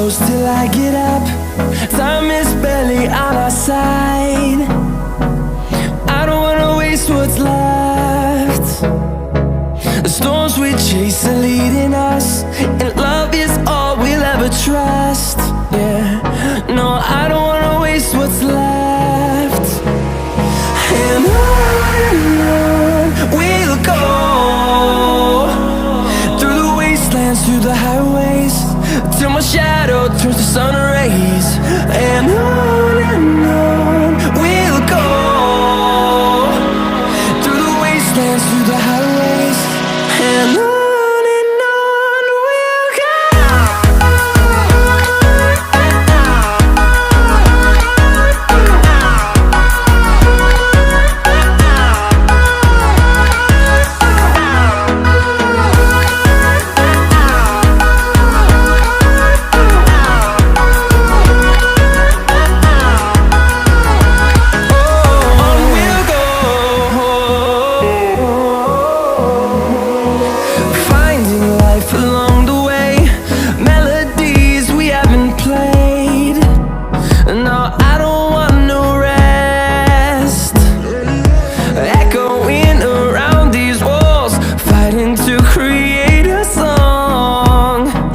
close till I get up. Time is barely on our side. I don't wanna waste what's left. The storms we chase are leading us, and love is all we'll ever trust. Yeah, no, I don't wanna waste what's left. And on we'll go, through the wastelands, through the highways, till my shadow turns to sun rays. And on we'll go, through the wastelands, through the highways, and on.